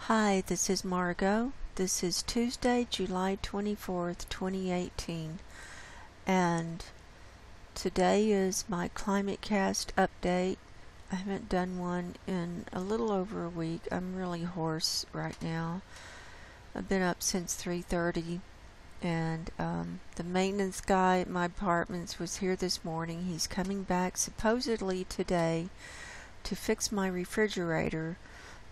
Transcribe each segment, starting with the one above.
Hi, this is Margo. This is Tuesday, July 24th, 2018, and today is my ClimateCast update. I haven't done one in a little over a week. I'm really hoarse right now. I've been up since 3:30, and the maintenance guy at my apartments was here this morning. He's coming back supposedly today to fix my refrigerator.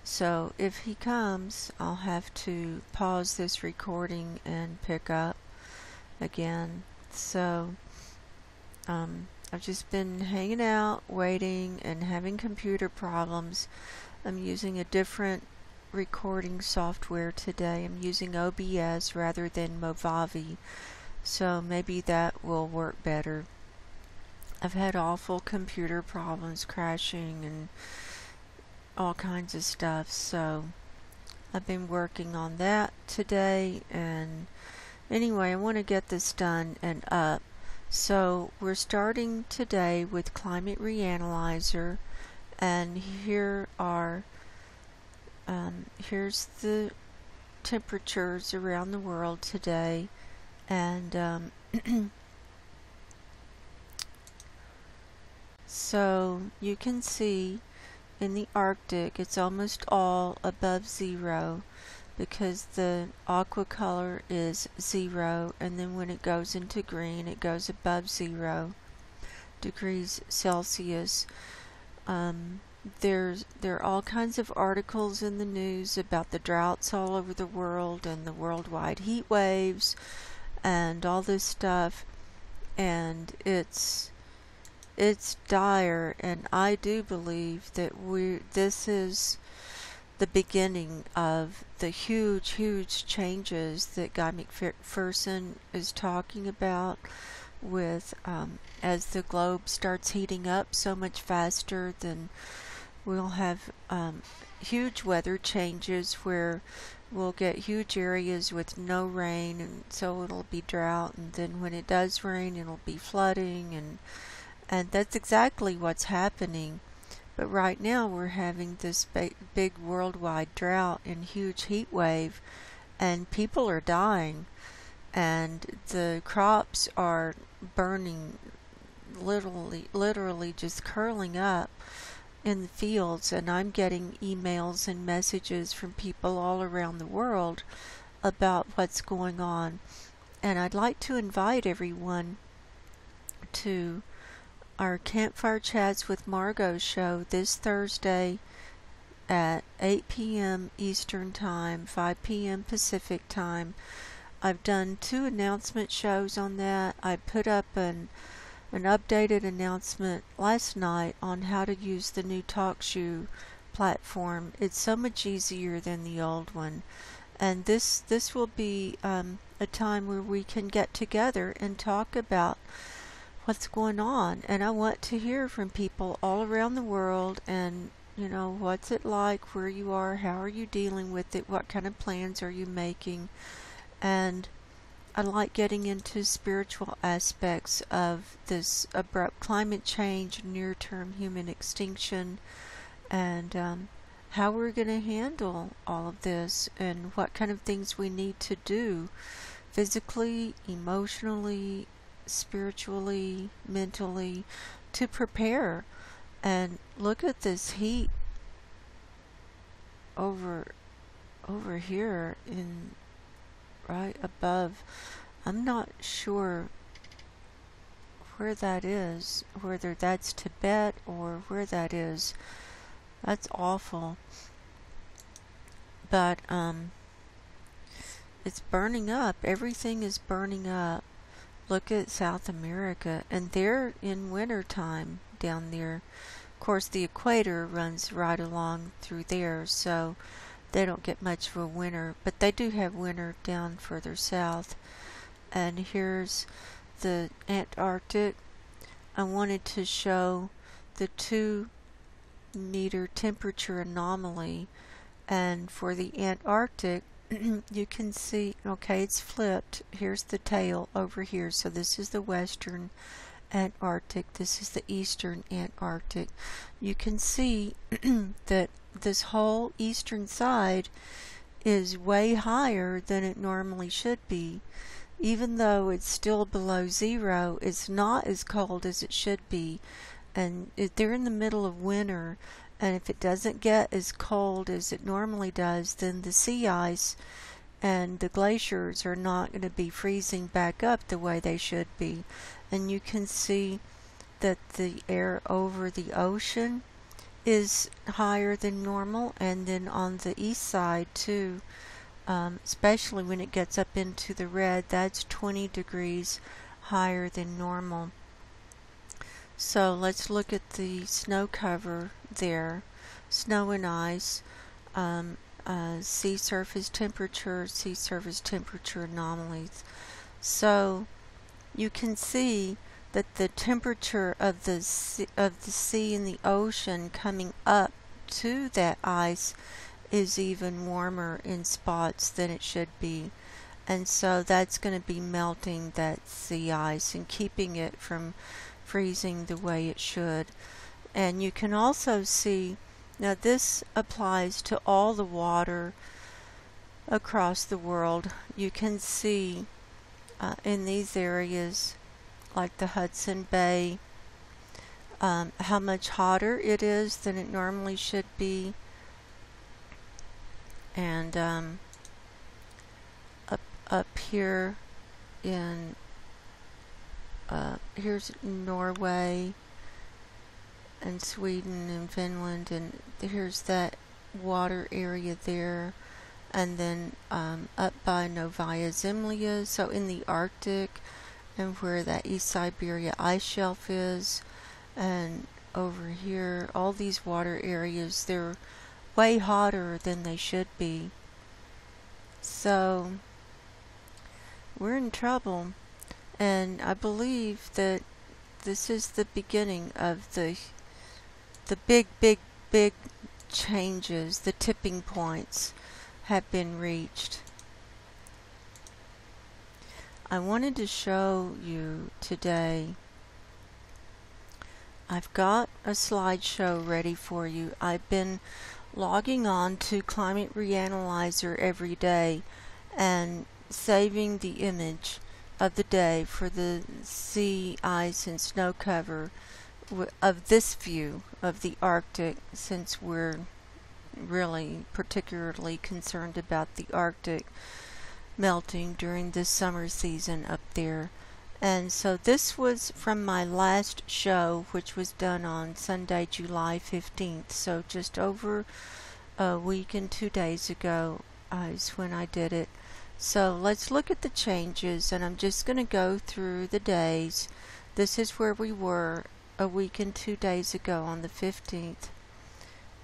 So if he comes, I'll have to pause this recording and pick up again. So I've just been hanging out, waiting, and having computer problems. I'm using a different recording software today. I'm using OBS rather than Movavi, so maybe that will work better. I've had awful computer problems, crashing and all kinds of stuff, so I've been working on that today. And anyway, I want to get this done and up. So we're starting today with Climate Reanalyzer, and here are here's the temperatures around the world today, and so you can see in the Arctic it's almost all above zero because the aqua color is 0, and then when it goes into green it goes above 0 degrees Celsius. There are all kinds of articles in the news about the droughts all over the world and the worldwide heat waves and all this stuff, and it's dire, and I do believe that this is the beginning of the huge changes that Guy McPherson is talking about with as the globe starts heating up so much faster, then we'll have huge weather changes where we'll get huge areas with no rain, and so it'll be drought, and then when it does rain it'll be flooding, and that's exactly what's happening. But right now we're having this big worldwide drought and huge heat wave, and people are dying, and the crops are burning, literally just curling up in the fields. And I'm getting emails and messages from people all around the world about what's going on. And I'd like to invite everyone to our Campfire Chats with Margo show this Thursday at 8 p.m. Eastern Time, 5 p.m. Pacific Time. I've done 2 announcement shows on that. I put up an updated announcement last night on how to use the new TalkShoe platform. It's so much easier than the old one. And this will be a time where we can get together and talk about what's going on. And I want to hear from people all around the world, and what's it like where you are, how are you dealing with it, what kind of plans are you making. And I like getting into spiritual aspects of this abrupt climate change, near-term human extinction, and how we're going to handle all of this, and what kind of things we need to do physically, emotionally, spiritually, mentally, to prepare. And look at this heat over here in right above. I'm not sure where that is, whether that's Tibet or where that is. That's awful. But it's burning up. Everything is burning up. Look at South America, and they're in winter time down there. Of course, the equator runs right along through there, so they don't get much of a winter, but they do have winter down further south. And here's the Antarctic. I wanted to show the 2-meter temperature anomaly, and for the Antarctic you can see, okay, it's flipped. Here's the tail over here. So this is the western Antarctic. This is the eastern Antarctic. You can see that this whole eastern side is way higher than it normally should be. Even though it's still below zero, it's not as cold as it should be. And they're in the middle of winter, and if it doesn't get as cold as it normally does, then the sea ice and the glaciers are not going to be freezing back up the way they should be. And you can see that the air over the ocean is higher than normal, and then on the east side too, especially when it gets up into the red, that's 20 degrees higher than normal. So let's look at the snow cover there, snow and ice, sea surface temperature anomalies. So you can see that the temperature of the sea and the ocean coming up to that ice is even warmer in spots than it should be. And so that's going to be melting that sea ice and keeping it from freezing the way it should. And you can also see, now this applies to all the water across the world. You can see in these areas like the Hudson Bay how much hotter it is than it normally should be. And up here in here's Norway and Sweden and Finland, and here's that water area there, and then up by Novaya Zemlya, so in the Arctic, and where that East Siberia ice shelf is, and over here, all these water areas, they're way hotter than they should be. So we're in trouble, and I believe that this is the beginning of the big changes. The tipping points have been reached. I wanted to show you today, I've got a slideshow ready for you. I've been logging on to Climate Reanalyzer every day and saving the image of the day for the sea ice and snow cover of this view of the Arctic, since we're really particularly concerned about the Arctic melting during this summer season up there. And so this was from my last show, which was done on Sunday, July 15th. So just over a week and 2 days ago is when I did it. So let's look at the changes, and I'm just going to go through the days. This is where we were a week and 2 days ago on the 15th.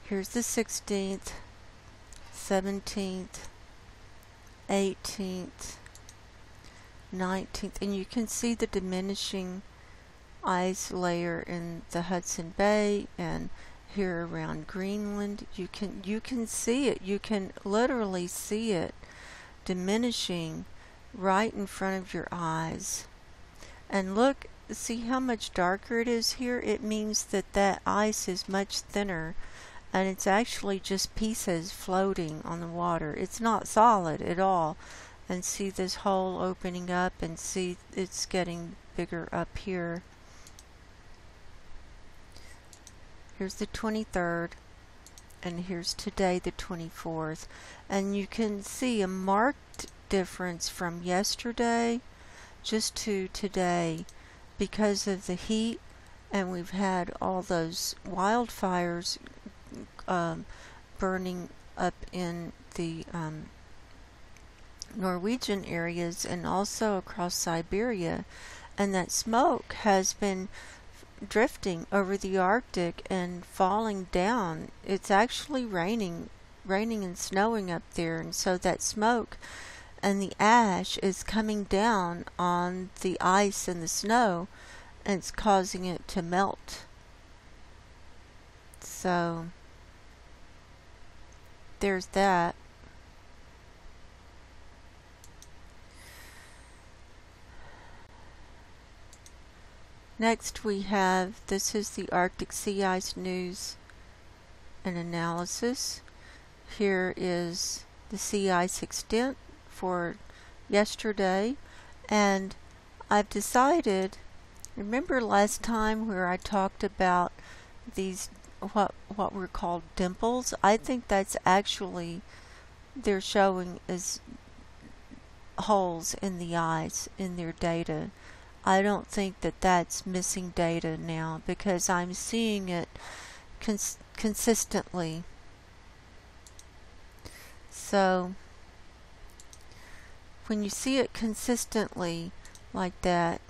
Here's the 16th, 17th, 18th, 19th, and you can see the diminishing ice layer in the Hudson Bay and here around Greenland. You can see it. You can literally see it diminishing right in front of your eyes. And look, see how much darker it is here? It means that that ice is much thinner, and it's actually just pieces floating on the water. It's not solid at all. And see this hole opening up, and see it's getting bigger up here. Here's the 23rd, and here's today, the 24th. And you can see a marked difference from yesterday just to today because of the heat, and we've had all those wildfires burning up in the Norwegian areas and also across Siberia, and that smoke has been drifting over the Arctic and falling down. It's actually raining and snowing up there, and so that smoke and the ash is coming down on the ice and the snow, and it's causing it to melt. So there's that. Next we have, this is the Arctic Sea Ice News an analysis. Here is the sea ice extent for yesterday, and I've decided, remember last time where I talked about these what were called dimples? I think that's actually they're showing as holes in the ice in their data. I don't think that that's missing data now because I'm seeing it consistently. So when you see it consistently like that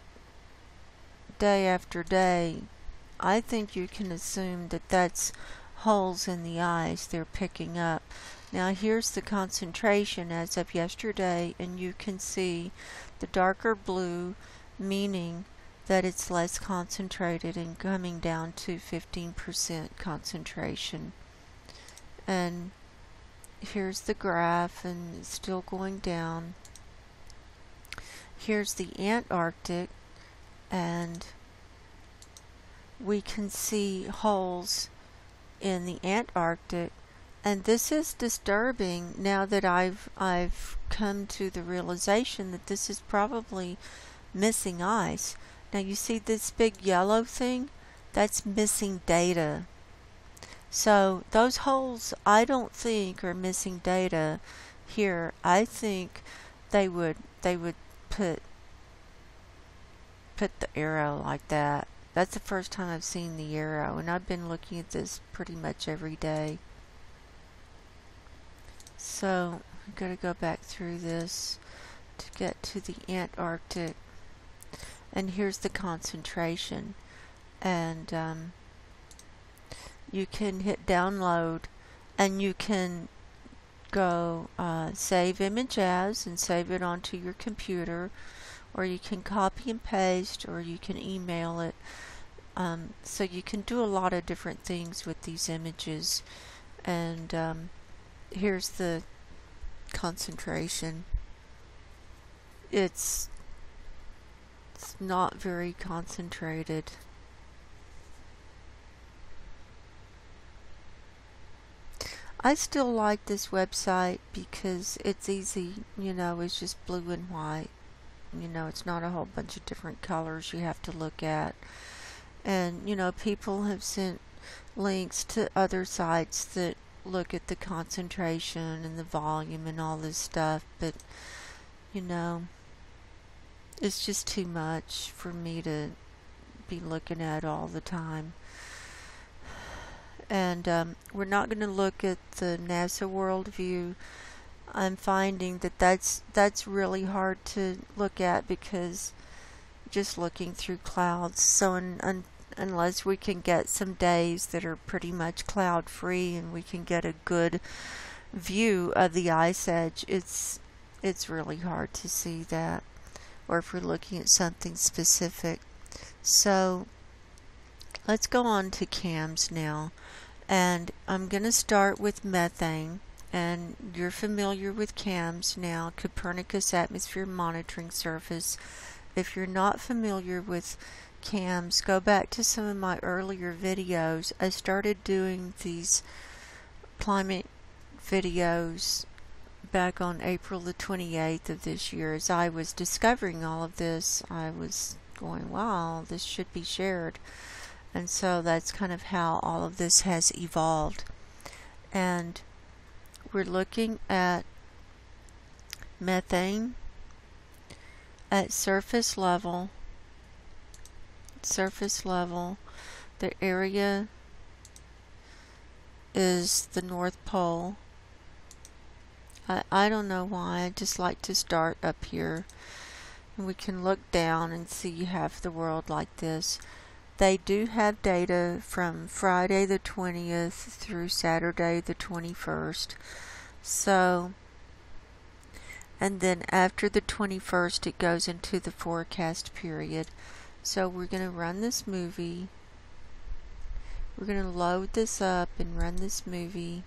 day after day, I think you can assume that that's holes in the ice they're picking up. Now here's the concentration as of yesterday, and you can see the darker blue meaning that it's less concentrated and coming down to 15% concentration. And here's the graph, and it's still going down. Here's the Antarctic, and we can see holes in the Antarctic, and this is disturbing now that I've come to the realization that this is probably missing ice. Now you see this big yellow thing? That's missing data. So those holes I don't think are missing data here. I think they would put the arrow like that. That's the first time I've seen the arrow, and I've been looking at this pretty much every day. So I'm going to go back through this to get to the Antarctic, and here's the concentration, and you can hit download, and you can go save image as and save it onto your computer, or you can copy and paste, or you can email it. So you can do a lot of different things with these images. And here's the concentration. It's not very concentrated. I still like this website because it's easy, it's just blue and white. It's not a whole bunch of different colors you have to look at. And, people have sent links to other sites that look at the concentration and the volume and all this stuff, but, it's just too much for me to be looking at all the time. And we're not going to look at the NASA Worldview. I'm finding that that's really hard to look at because just looking through clouds. So unless we can get some days that are pretty much cloud free and we can get a good view of the ice edge, it's really hard to see that, or if we're looking at something specific. So let's go on to CAMS now, and I'm going to start with methane. And you're familiar with CAMS now, Copernicus Atmosphere Monitoring Service. If you're not familiar with CAMS, go back to some of my earlier videos. I started doing these climate videos back on April the 28th of this year. As I was discovering all of this, I was going, wow, this should be shared. And so that's kind of how all of this has evolved. And we're looking at methane at surface level. The area is the North Pole. I don't know why, I just like to start up here. And we can look down and see half the world like this. They do have data from Friday the 20th through Saturday the 21st. So, and then after the 21st it goes into the forecast period. So we're going to run this movie. We're going to load this up and run this movie.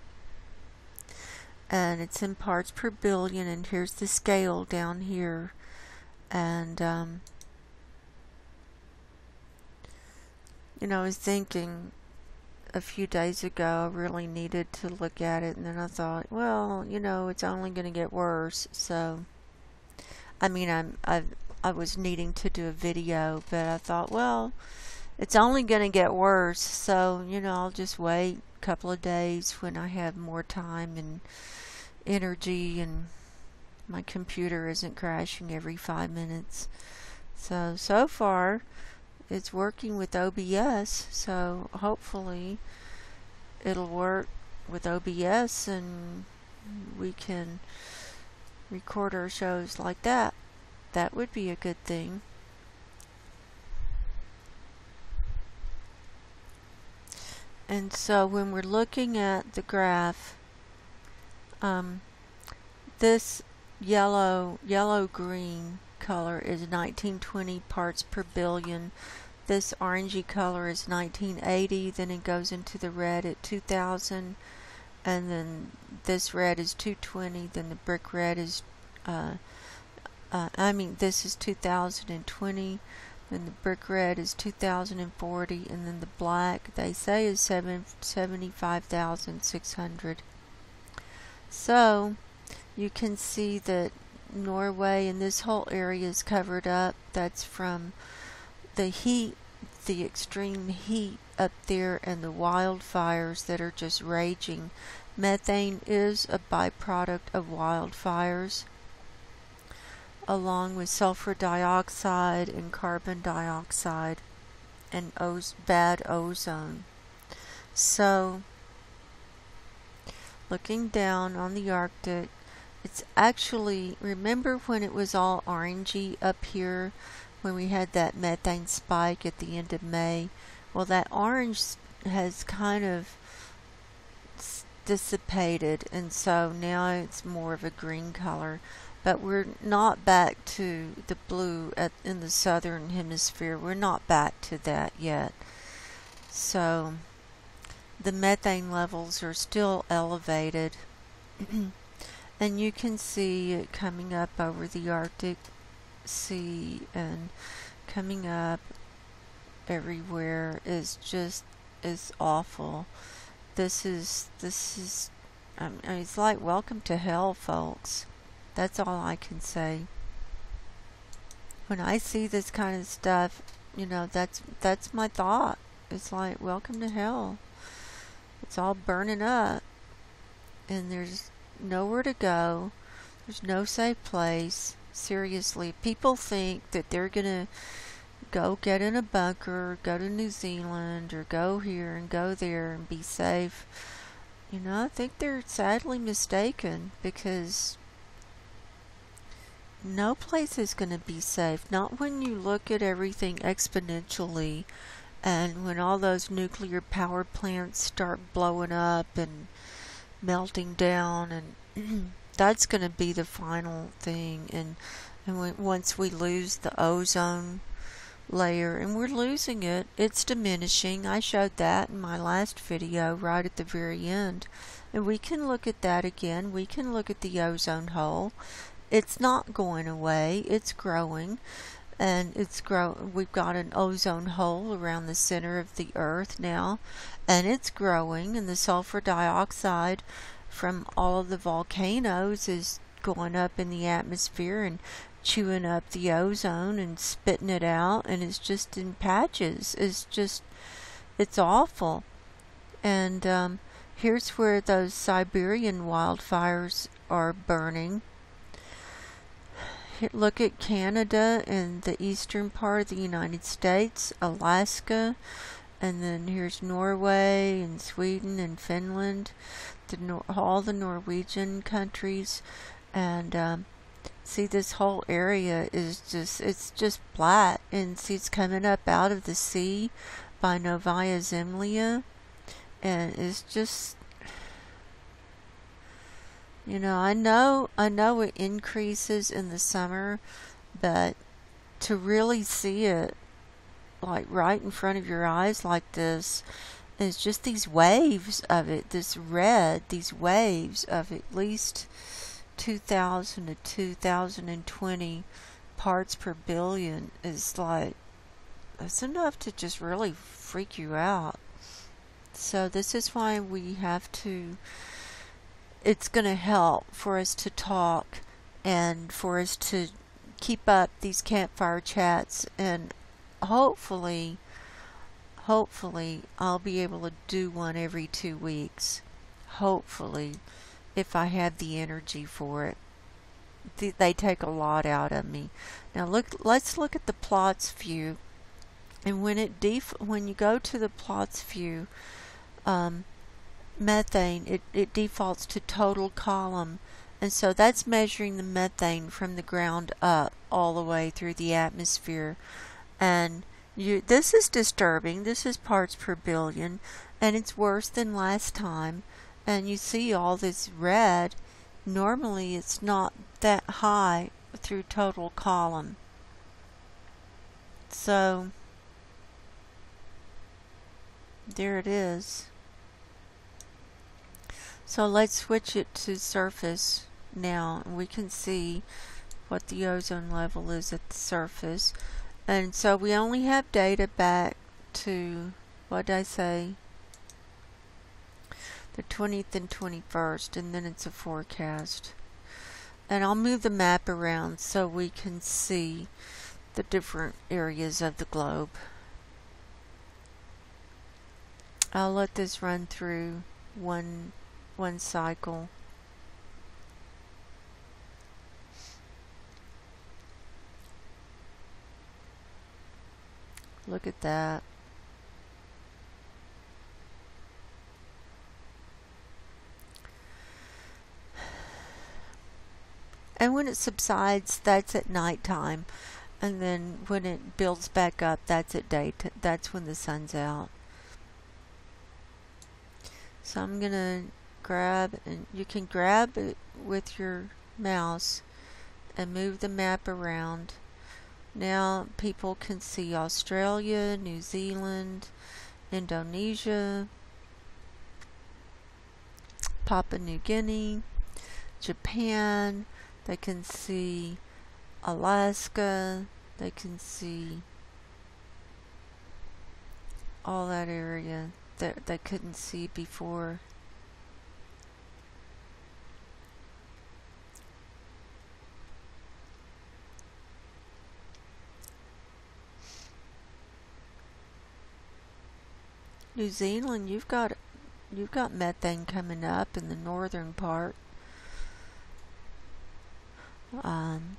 And it's in parts per billion, and here's the scale down here. And I was thinking a few days ago. I really needed to look at it, and then I thought, well, it's only going to get worse. So, I mean, I was needing to do a video, but I thought, well, it's only going to get worse. So, I'll just wait a couple of days when I have more time and energy, and my computer isn't crashing every 5 minutes. So far, it's working with OBS, so hopefully it'll work with OBS and we can record our shows like that. That would be a good thing. And so when we're looking at the graph, this yellow-green color is 1920 parts per billion. This orangey color is 1980. Then it goes into the red at 2000, and then this red is 220. Then the brick red is, this is 2020. Then the brick red is 2040, and then the black, they say, is 75,600. So you can see that Norway and this whole area is covered up. That's from the heat, the extreme heat up there, and the wildfires that are just raging. Methane is a byproduct of wildfires, along with sulfur dioxide and carbon dioxide and bad ozone. So, looking down on the Arctic, it's actually, remember when it was all orangey up here, when we had that methane spike at the end of May? Well, that orange has kind of dissipated, and so now it's more of a green color. But we're not back to the blue in the southern hemisphere. We're not back to that yet. So the methane levels are still elevated. And you can see it coming up over the Arctic Sea and coming up everywhere is awful. This is it's like welcome to hell, folks. That's all I can say. When I see this kind of stuff, that's my thought. It's like welcome to hell. It's all burning up, and there's nowhere to go. There's no safe place. Seriously, people think that they're gonna go get in a bunker, go to New Zealand, or go here and go there and be safe. I think they're sadly mistaken, because no place is going to be safe. Not when you look at everything exponentially, and when all those nuclear power plants start blowing up and melting down, and that's going to be the final thing. And once we lose the ozone layer, and we're losing it, it's diminishing. I showed that in my last video right at the very end, and we can look at that again. We can look at the ozone hole. It's not going away, it's growing, and we've got an ozone hole around the center of the earth now, and it's growing, and the sulfur dioxide from all of the volcanoes is going up in the atmosphere and chewing up the ozone and spitting it out, and it's just in patches. It's awful. And here's where those Siberian wildfires are burning. Look at Canada and the eastern part of the United States, Alaska, and then here's Norway and Sweden and Finland, all the Norwegian countries, and see, this whole area is it's just flat, and see, it's coming up out of the sea by Novaya Zemlya, and it's just, I know it increases in the summer, but to really see it like right in front of your eyes like this, is just these waves of it, these waves of at least 2,000 to 2,020 parts per billion is like, that's enough to just really freak you out. So this is why we have to, it's going to help for us to talk and for us to keep up these campfire chats, and hopefully I'll be able to do one every 2 weeks. Hopefully, if I have the energy for it. They take a lot out of me. Now let's look at the plots view. And when you go to the plots view, methane, it defaults to total column. And so that's measuring the methane from the ground up all the way through the atmosphere. And this is disturbing. This is parts per billion, and it's worse than last time. And you see all this red. Normally it's not that high through total column. So there it is. So let's switch it to surface now, and we can see what the ozone level is at the surface. And so we only have data back to, what did I say, the 20th and 21st, and then it's a forecast. And I'll move the map around so we can see the different areas of the globe. I'll let this run through one cycle. Look at that. And when it subsides, that's at nighttime. And then when it builds back up, that's at daytime. That's when the sun's out. So I'm gonna grab, and you can grab it with your mouse and move the map around. Now people can see Australia, New Zealand, Indonesia, Papua New Guinea, Japan. They can see Alaska. They can see all that area that they couldn't see before. New Zealand, you've got methane coming up in the northern part.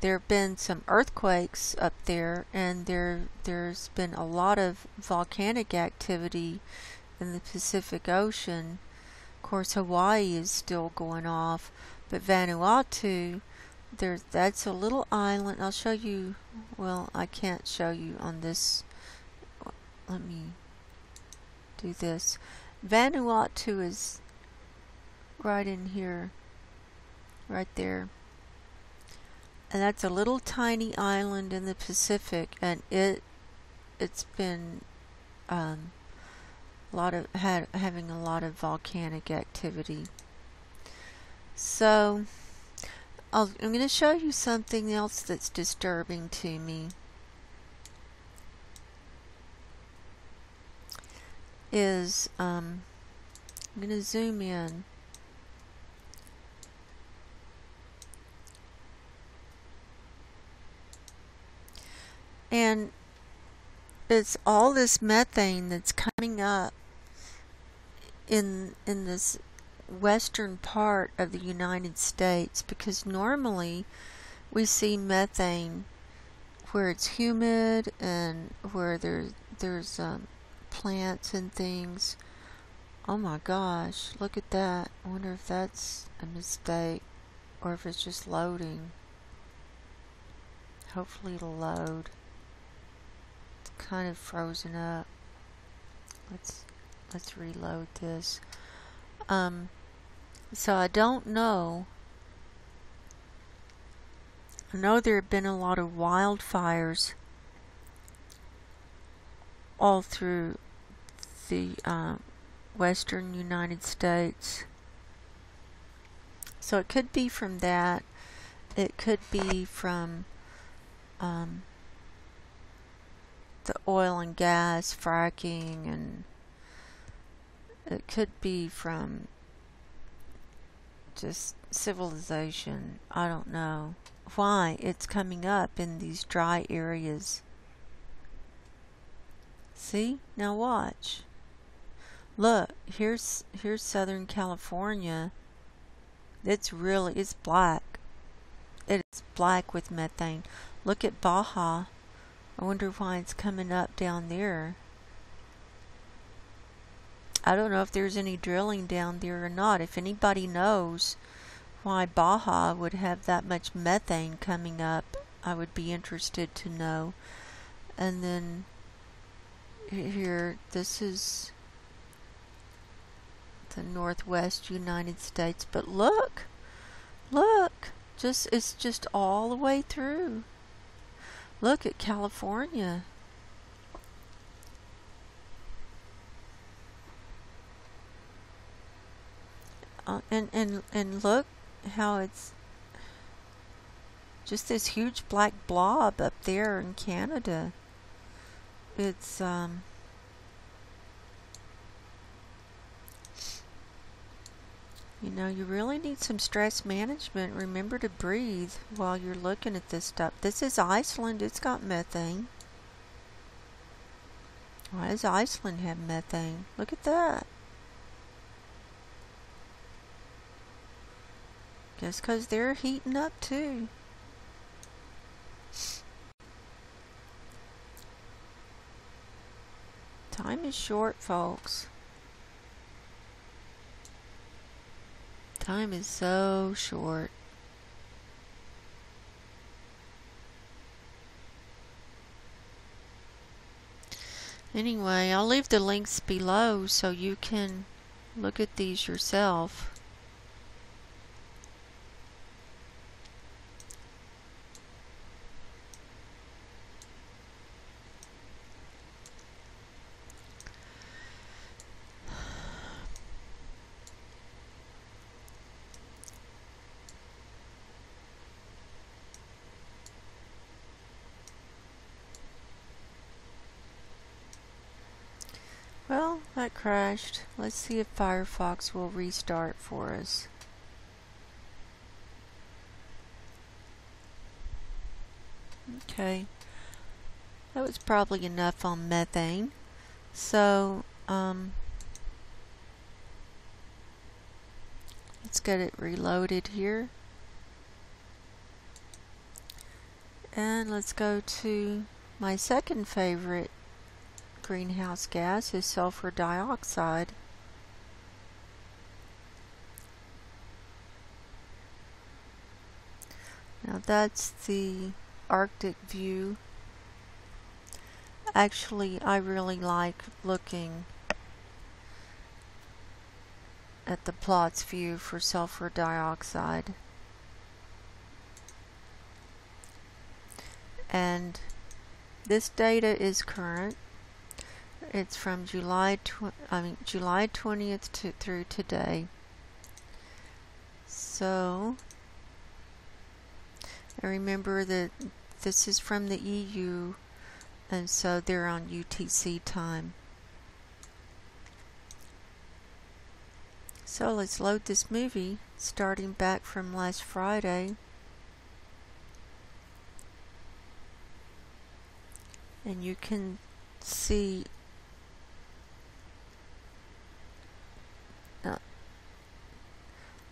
There have been some earthquakes up there, and there's been a lot of volcanic activity in the Pacific Ocean. Of course, Hawaii is still going off, but Vanuatu, that's a little island. I'll show you. Well, I can't show you on this. Let me do this. Vanuatu is right in here, right there. And that's a little tiny island in the Pacific, and it's been having a lot of volcanic activity. So I'm going to show you something else that's disturbing to me. I'm going to zoom in. And it's all this methane that's coming up in this western part of the United States, because normally we see methane where it's humid and where there's plants and things. Oh my gosh, look at that. I wonder if that's a mistake or if it's just loading. Hopefully it'll load. It's kind of frozen up. Let's reload this. So I don't know. I know there have been a lot of wildfires all through the western United States. So it could be from that. It could be from the oil and gas fracking and It could be from just civilization. I don't know why it's coming up in these dry areas. See? Now watch. Look, here's Southern California. It's black. It is black with methane. Look at Baja. I wonder why it's coming up down there. I don't know if there's any drilling down there or not. If anybody knows why Baja would have that much methane coming up, I would be interested to know. And then here, this is the Northwest United States. But look! It's just all the way through. Look at California. And look how it's just this huge black blob up there in Canada. It's you know, you really need some stress management. Remember to breathe while you're looking at this stuff. This is Iceland. It's got methane. Why does Iceland have methane? Look at that. Just because they're heating up too. Time is short, folks. Time is so short. Anyway, I'll leave the links below so you can look at these yourself. Well, that crashed. Let's see if Firefox will restart for us. Okay. That was probably enough on methane. So, let's get it reloaded here. And let's go to my second favorite greenhouse gas is sulfur dioxide. Now that's the Arctic view. Actually, I really like looking at the plots view for sulfur dioxide. And this data is current. It's from July 20th through today. So, I remember that this is from the EU, and so they're on UTC time. So let's load this movie, starting back from last Friday. And you can see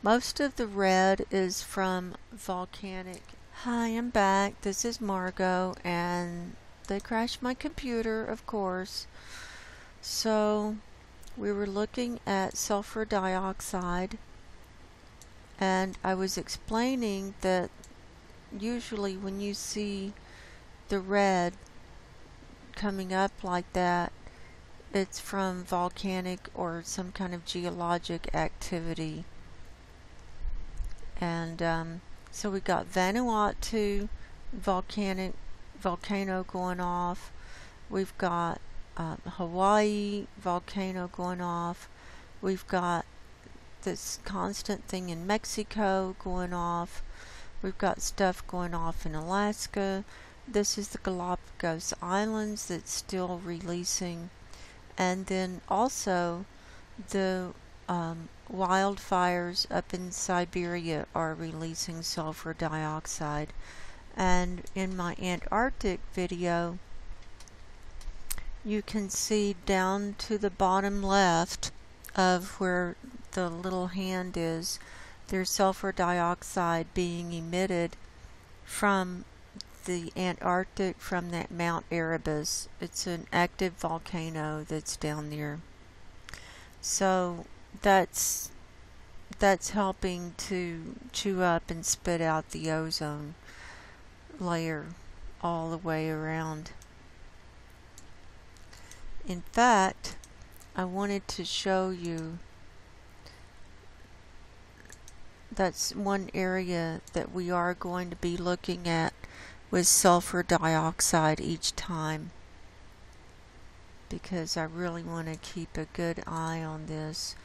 most of the red is from volcanic. Hi, I'm back. This is Margo, and they crashed my computer, of course. So we were looking at sulfur dioxide, and I was explaining that usually when you see the red coming up like that, it's from volcanic or some kind of geologic activity. And so we got Vanuatu volcano going off. We've got Hawaii volcano going off. We've got this constant thing in Mexico going off. We've got stuff going off in Alaska. This is the Galapagos Islands that's still releasing. And then also the wildfires up in Siberia are releasing sulfur dioxide. And in my Antarctic video, you can see down to the bottom left of where the little hand is, there's sulfur dioxide being emitted from the Antarctic, from that Mount Erebus. It's an active volcano that's down there. So that's helping to chew up and spit out the ozone layer all the way around. In fact, I wanted to show you, that's one area that we are going to be looking at with sulfur dioxide each time, because I really want to keep a good eye on this.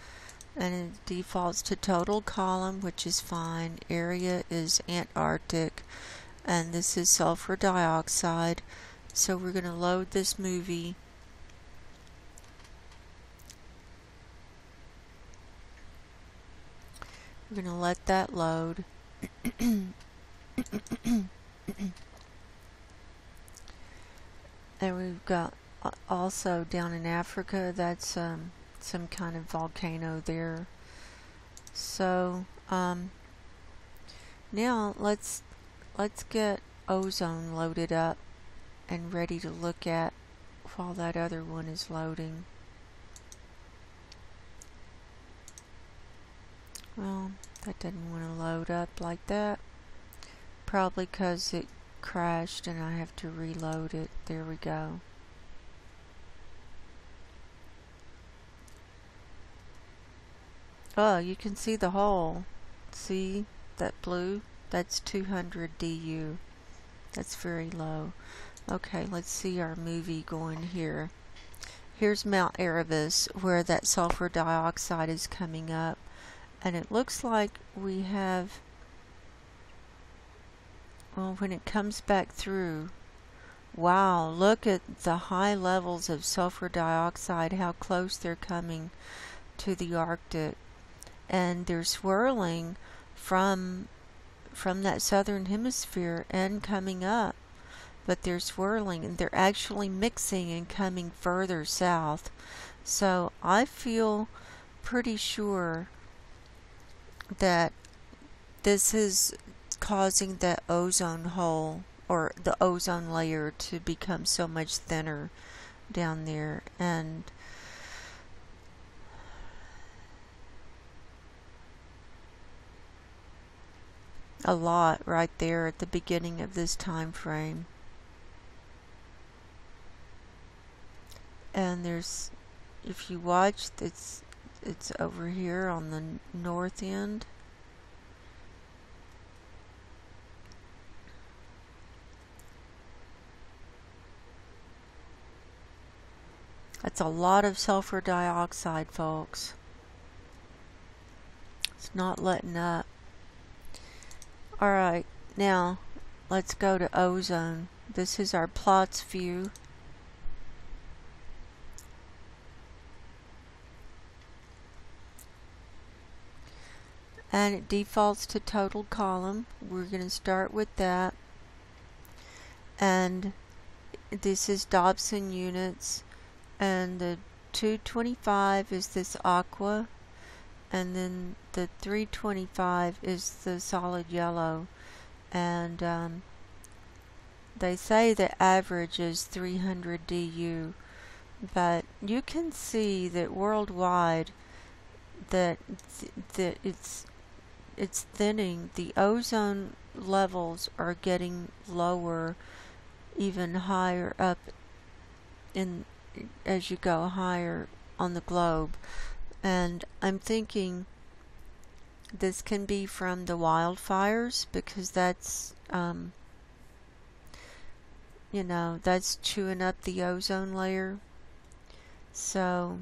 And it defaults to total column, which is fine. Area is Antarctic, and this is sulfur dioxide. So we're going to load this movie. We're going to let that load. And we've got also down in Africa, that's some kind of volcano there. So now let's get ozone loaded up and ready to look at while that other one is loading. Well, that didn't want to load up like that. Probably because it crashed and I have to reload it. There we go. Oh, you can see the hole. See that blue? That's 200 DU. That's very low. Okay, let's see our movie going here. Here's Mount Erebus, where that sulfur dioxide is coming up. And it looks like we have, well, when it comes back through, wow, look at the high levels of sulfur dioxide, how close they're coming to the Arctic. And they're swirling from that southern hemisphere and coming up. But they're swirling and they're actually mixing and coming further south. So I feel pretty sure that this is causing that ozone hole, or the ozone layer, to become so much thinner down there. And a lot right there at the beginning of this time frame. And there's, if you watch, it's over here on the north end. That's a lot of sulfur dioxide, folks. It's not letting up. Alright, now let's go to ozone. This is our plots view. And it defaults to total column. We're going to start with that. And this is Dobson units. And the 225 is this aqua. And then the 325 is the solid yellow. And they say the average is 300 DU. But you can see that worldwide that it's thinning. The ozone levels are getting lower, even higher up in as you go higher on the globe. And I'm thinking this can be from the wildfires, because that's you know, that's chewing up the ozone layer. So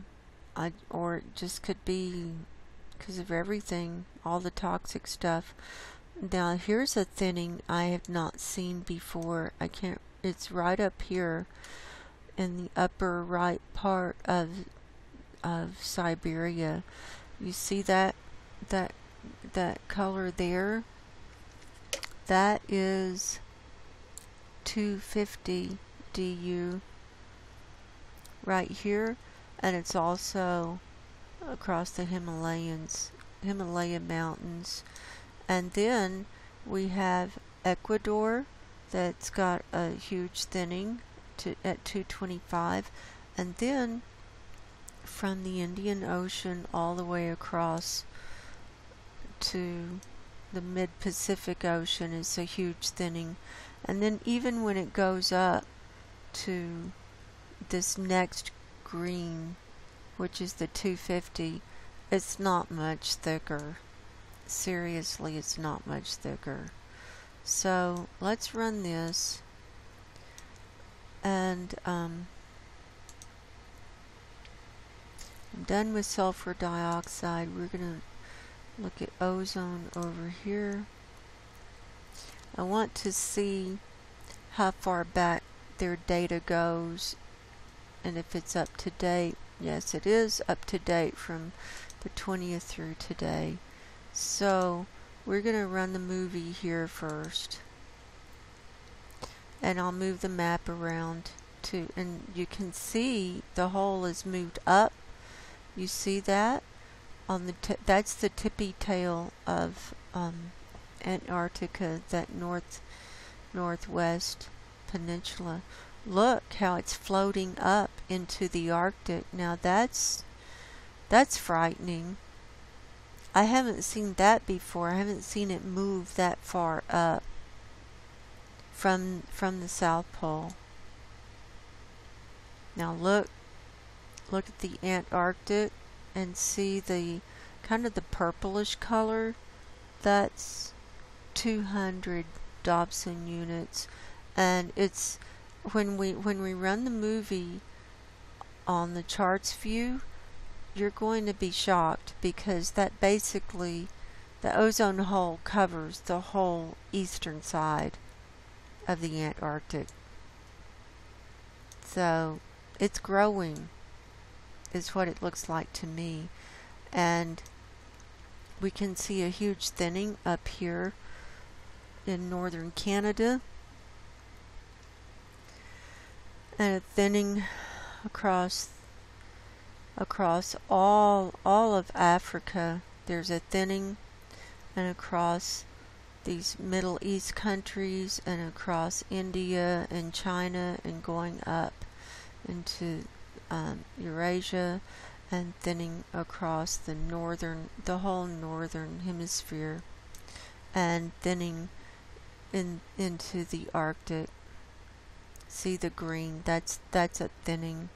or it just could be because of everything, all the toxic stuff. Now here's a thinning I have not seen before. It's right up here in the upper right part of of Siberia. You see that that that color there? That is 250 DU right here, and it's also across the Himalaya mountains. And then we have Ecuador that's got a huge thinning at 225, and then from the Indian Ocean all the way across to the mid-Pacific Ocean is a huge thinning. And then even when it goes up to this next green, which is the 250, it's not much thicker. Seriously, it's not much thicker. So let's run this, and I'm done with sulfur dioxide. We're going to look at ozone over here. I want to see how far back their data goes and if it's up to date. Yes, it is up to date from the 20th through today. So we're going to run the movie here first, and I'll move the map around too, and you can see the hole is moved up. You see that on the that's the tippy tail of Antarctica, that northwest peninsula. Look how it's floating up into the Arctic. Now that's frightening. I haven't seen that before. I haven't seen it move that far up from the South Pole. Now look at the Antarctic and see the kind of the purplish color. That's 200 Dobson units, and it's when we run the movie on the charts view, you're going to be shocked, because that basically, the ozone hole covers the whole eastern side of the Antarctic. So it's growing, is what it looks like to me. And we can see a huge thinning up here in northern Canada, and a thinning across all of Africa. There's a thinning, and across these Middle East countries, and across India and China, and going up into Eurasia, and thinning across the whole northern hemisphere, and thinning into the Arctic. See the green? That's a thinning.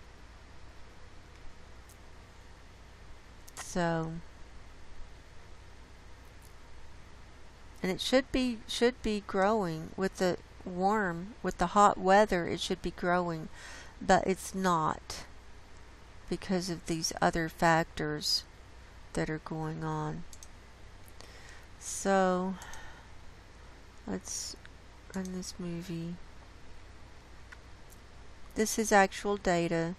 So, and it should be growing with the hot weather. It should be growing, but it's not, because of these other factors that are going on. So let's run this movie. This is actual data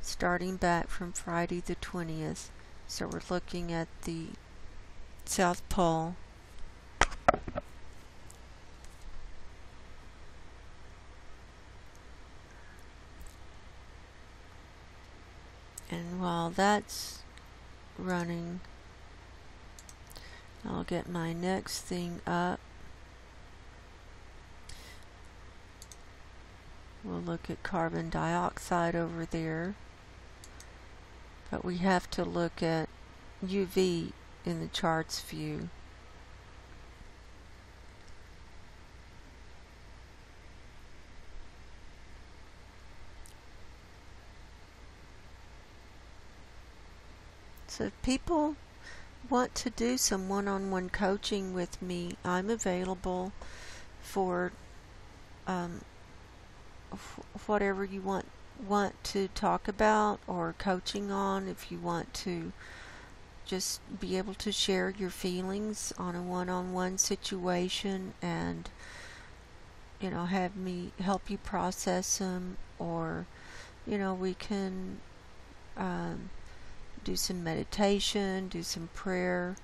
starting back from Friday the 20th. So we're looking at the South Pole. And while that's running, I'll get my next thing up. We'll look at carbon dioxide over there. But we have to look at UV in the charts view. So if people want to do some one-on-one coaching with me, I'm available for whatever you want to talk about or coaching on. If you want to just be able to share your feelings on a one-on-one situation, and have me help you process them, or we can do some meditation, do some prayer,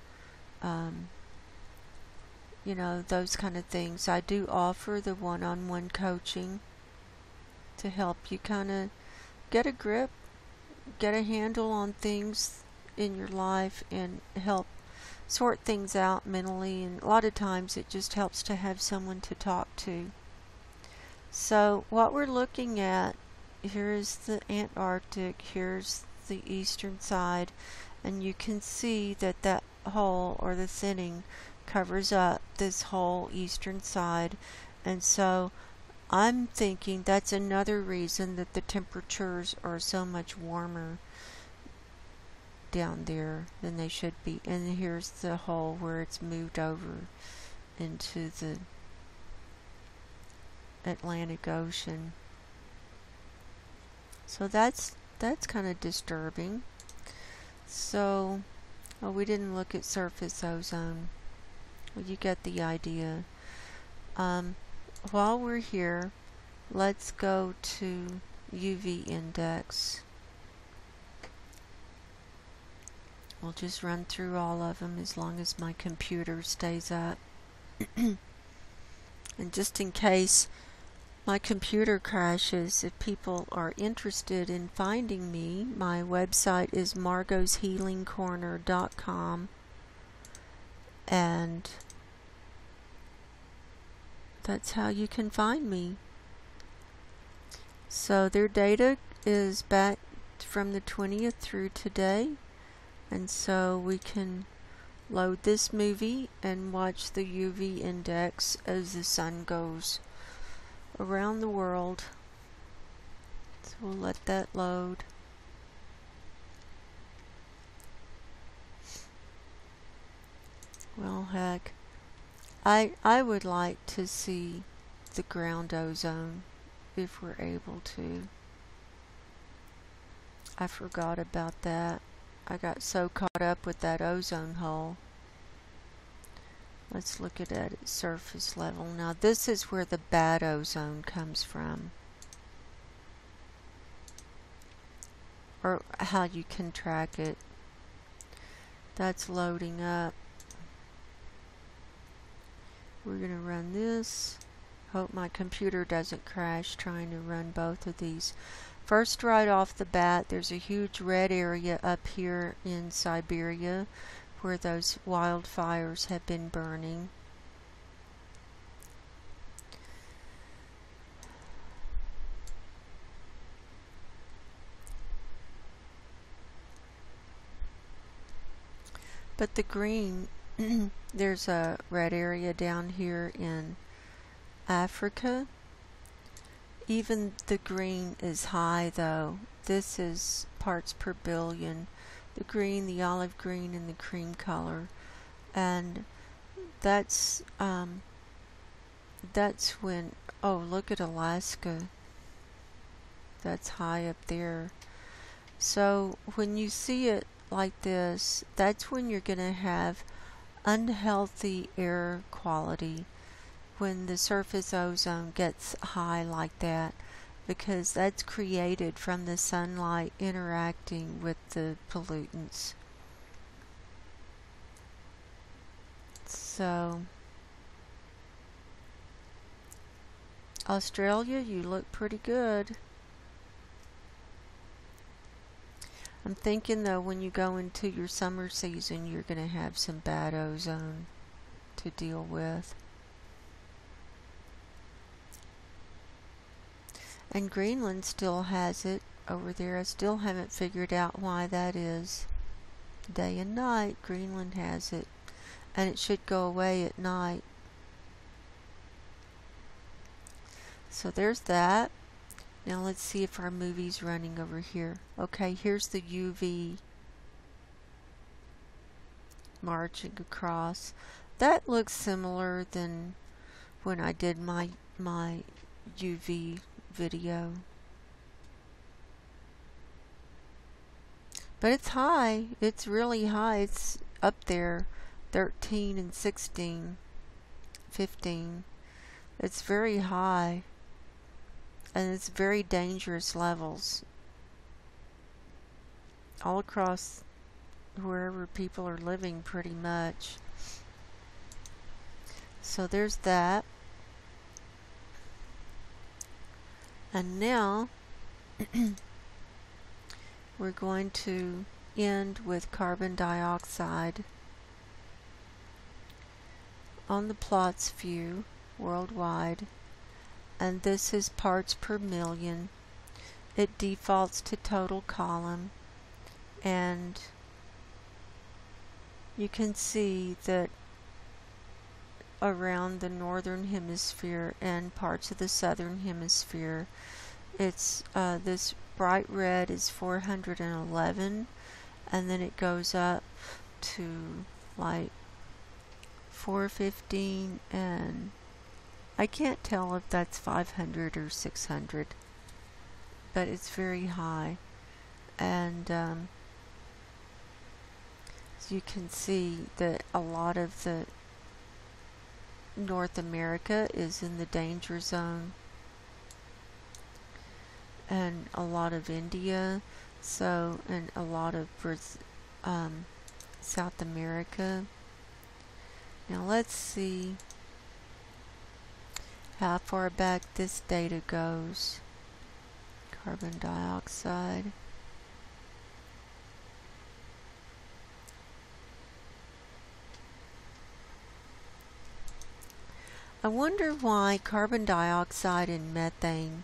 those kind of things. I do offer the one-on-one coaching to help you kind of get a grip, get a handle on things in your life, and help sort things out mentally. And a lot of times it just helps to have someone to talk to. So what we're looking at, here's the Antarctic, here's the eastern side, and you can see that that hole, or the thinning, covers up this whole eastern side. And so I'm thinking that's another reason that the temperatures are so much warmer down there than they should be. And here's the hole where it's moved over into the Atlantic Ocean. So that's kind of disturbing. So, we didn't look at surface ozone. Well, you get the idea. While we're here, let's go to UV index. We'll just run through all of them as long as my computer stays up. And just in case my computer crashes, if people are interested in finding me, my website is margoshealingcorner.com, and that's how you can find me. So their data is back from the 20th through today, and so we can load this movie and watch the UV index as the sun goes around the world. So we'll let that load. Well, heck, I would like to see the ground ozone if we're able to. I forgot about that. I got so caught up with that ozone hole. Let's look at it at surface level. Now this is where the bad ozone comes from, or how you can track it. That's loading up. We're going to run this. Hope my computer doesn't crash trying to run both of these. First, right off the bat, there's a huge red area up here in Siberia where those wildfires have been burning. But the green, there's a red area down here in Africa. Even the green is high though. This is parts per billion. The green, the olive green, and the cream color. And that's when, oh, look at Alaska. That's high up there. So when you see it like this, that's when you're going to have unhealthy air quality, when the surface ozone gets high like that, because that's created from the sunlight interacting with the pollutants. So, Australia, you look pretty good. I'm thinking though, when you go into your summer season, you're going to have some bad ozone to deal with. And Greenland still has it over there. I still haven't figured out why that is. Day and night, Greenland has it. And it should go away at night. So there's that. Now let's see if our movie's running over here. Okay, here's the UV marching across. That looks similar than when I did my UV video. But it's high. It's really high. It's up there. 13 and 16, 15. It's very high. And it's very dangerous levels all across wherever people are living pretty much. So there's that. And now we're going to end with carbon dioxide. On the plots view worldwide, and this is parts per million. It defaults to total column, and you can see that around the northern hemisphere and parts of the southern hemisphere, it's this bright red is 411, and then it goes up to like 415, and I can't tell if that's 500 or 600, but it's very high. And so you can see that a lot of the North America is in the danger zone, and a lot of India, so, and a lot of South America. Now let's see how far back this data goes. Carbon dioxide. I wonder why carbon dioxide and methane,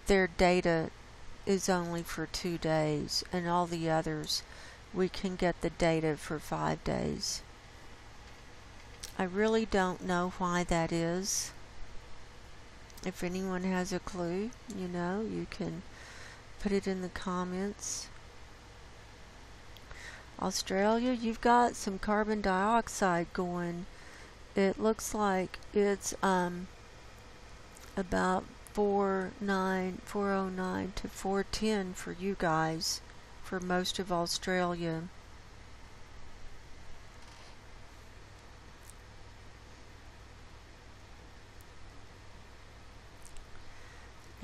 their data is only for 2 days, and all the others we can get the data for 5 days. I really don't know why that is. If anyone has a clue, you can put it in the comments. Australia, you've got some carbon dioxide going. It looks like it's about 409 to 410 for you guys, for most of Australia.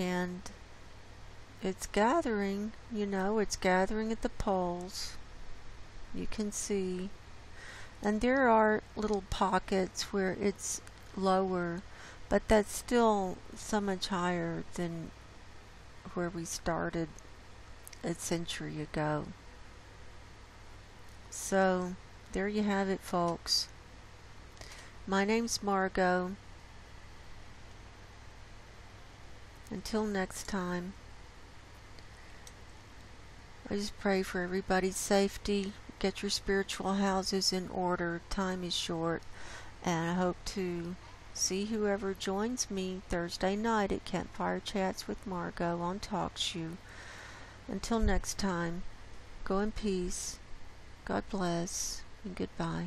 And it's gathering, it's gathering at the poles. You can see. And there are little pockets where it's lower, but that's still so much higher than where we started a century ago. So, there you have it, folks. My name's Margo. Until next time, I just pray for everybody's safety. Get your spiritual houses in order. Time is short, and I hope to see whoever joins me Thursday night at Campfire Chats with Margo on TalkShoe. Until next time, go in peace. God bless, and goodbye.